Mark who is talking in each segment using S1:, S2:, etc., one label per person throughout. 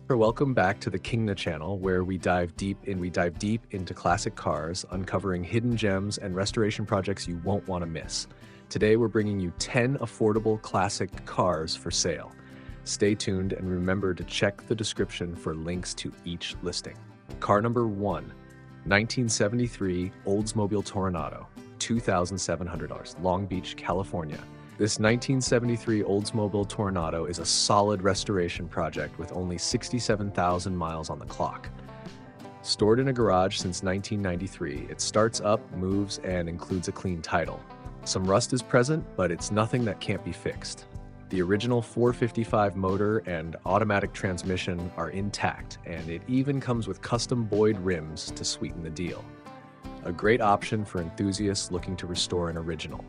S1: Welcome back to the Kingna channel, where we dive deep into classic cars, uncovering hidden gems and restoration projects you won't want to miss. Today we're bringing you 10 affordable classic cars for sale. Stay tuned and remember to check the description for links to each listing. Car number 1, 1973 Oldsmobile Toronado, $2,700, Long Beach, California. This 1973 Oldsmobile Toronado is a solid restoration project with only 67,000 miles on the clock. Stored in a garage since 1993, it starts up, moves, and includes a clean title. Some rust is present, but it's nothing that can't be fixed. The original 455 motor and automatic transmission are intact, and it even comes with custom Boyd rims to sweeten the deal. A great option for enthusiasts looking to restore an original.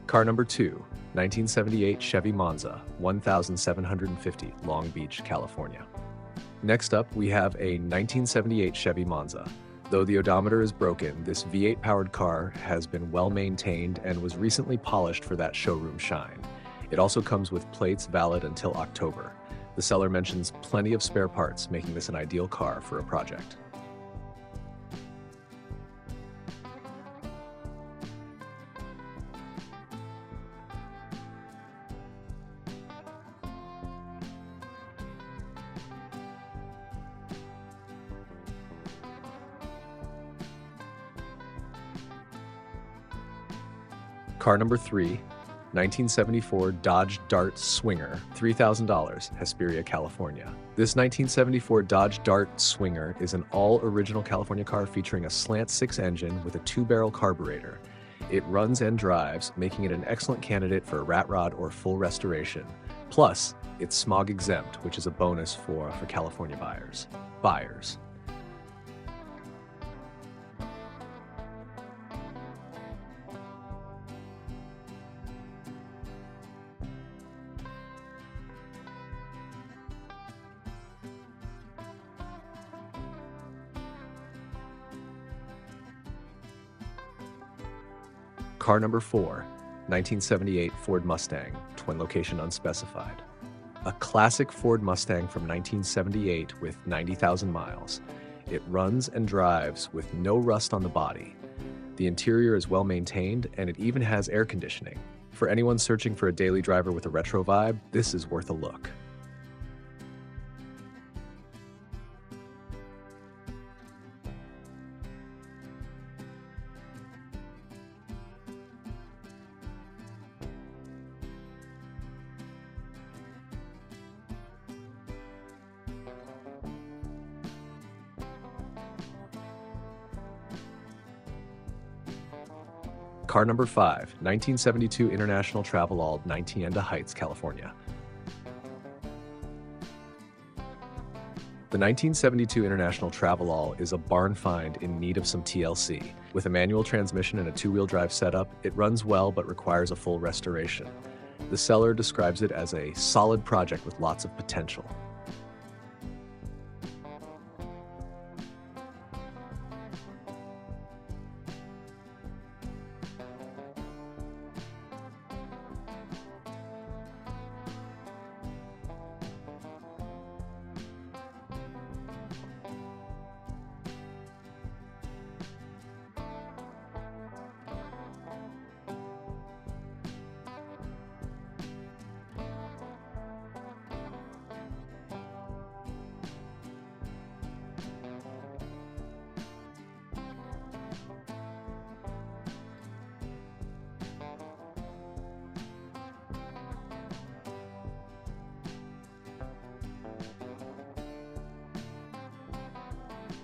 S1: Car number 2, 1978 Chevy Monza, 1,750, Long Beach, California. Next up, we have a 1978 Chevy Monza. Though the odometer is broken, this V8-powered car has been well maintained and was recently polished for that showroom shine. It also comes with plates valid until October. The seller mentions plenty of spare parts, making this an ideal car for a project. Car number 3, 1974 Dodge Dart Swinger, $3,000, Hesperia, California. This 1974 Dodge Dart Swinger is an all-original California car featuring a slant 6 engine with a 2-barrel carburetor. It runs and drives, making it an excellent candidate for a rat rod or full restoration. Plus, it's smog exempt, which is a bonus for California buyers. Car number 4, 1978 Ford Mustang, twin location unspecified. A classic Ford Mustang from 1978 with 90,000 miles. It runs and drives with no rust on the body. The interior is well maintained, and it even has air conditioning. For anyone searching for a daily driver with a retro vibe, this is worth a look. Car number 5, 1972 International Travelall, 19 Heights, California. The 1972 International Travelall is a barn find in need of some TLC. With a manual transmission and a 2-wheel drive setup, it runs well but requires a full restoration. The seller describes it as a solid project with lots of potential.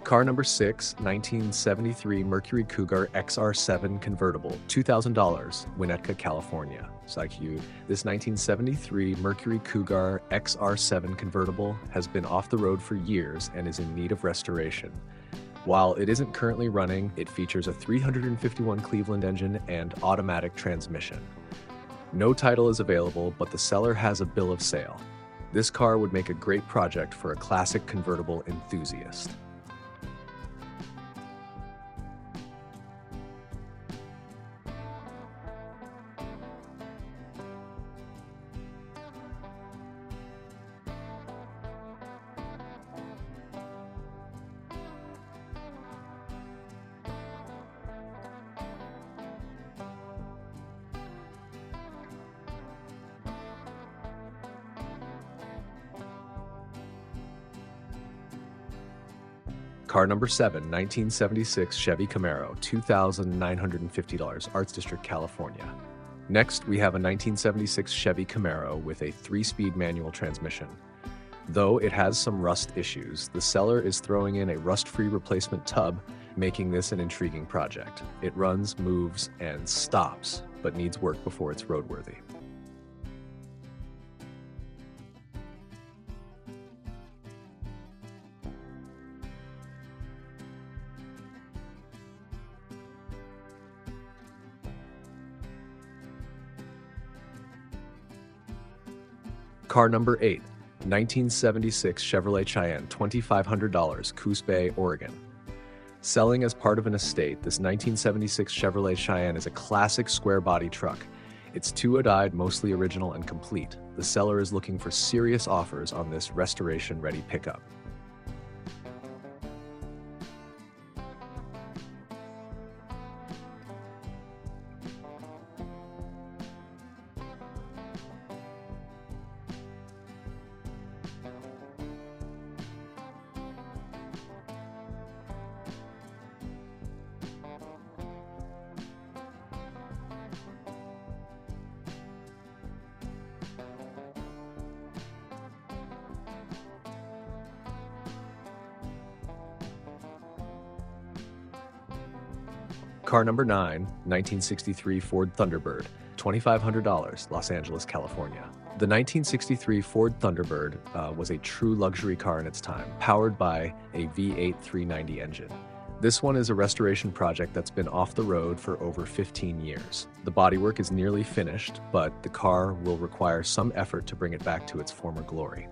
S1: Car number 6, 1973 Mercury Cougar XR7 Convertible, $2,000, Winnetka, California. So IQ, this 1973 Mercury Cougar XR7 Convertible has been off the road for years and is in need of restoration. While it isn't currently running, it features a 351 Cleveland engine and automatic transmission. No title is available, but the seller has a bill of sale. This car would make a great project for a classic convertible enthusiast. Car number 7, 1976 Chevy Camaro, $2,950, Arts District, California. Next, we have a 1976 Chevy Camaro with a 3-speed manual transmission. Though it has some rust issues, the seller is throwing in a rust-free replacement tub, making this an intriguing project. It runs, moves, and stops, but needs work before it's roadworthy. Car number 8, 1976 Chevrolet Cheyenne, $2,500, Coos Bay, Oregon. Selling as part of an estate, this 1976 Chevrolet Cheyenne is a classic square body truck. It's two-eyed, mostly original and complete. The seller is looking for serious offers on this restoration-ready pickup. Car number 9, 1963 Ford Thunderbird, $2,500, Los Angeles, California. The 1963 Ford Thunderbird was a true luxury car in its time, powered by a V8 390 engine. This one is a restoration project that's been off the road for over 15 years. The bodywork is nearly finished, but the car will require some effort to bring it back to its former glory.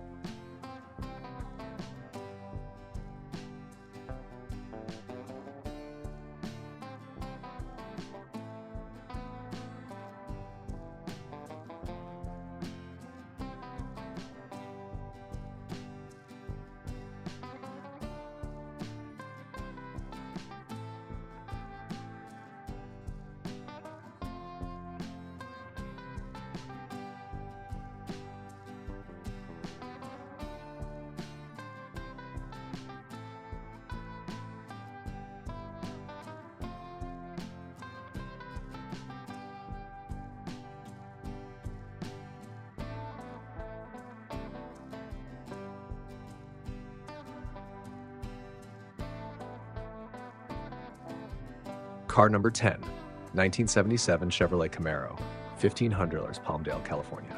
S1: Car number 10, 1977 Chevrolet Camaro, $1,500, Palmdale, California.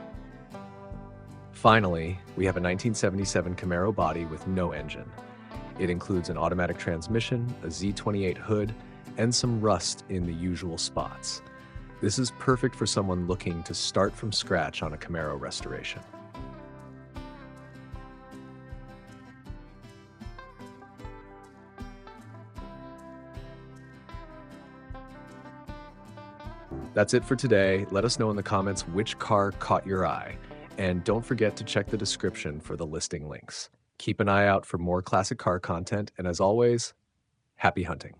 S1: Finally, we have a 1977 Camaro body with no engine. It includes an automatic transmission, a Z28 hood, and some rust in the usual spots. This is perfect for someone looking to start from scratch on a Camaro restoration. That's it for today. Let us know in the comments which car caught your eye. And don't forget to check the description for the listing links. Keep an eye out for more classic car content, and as always, happy hunting.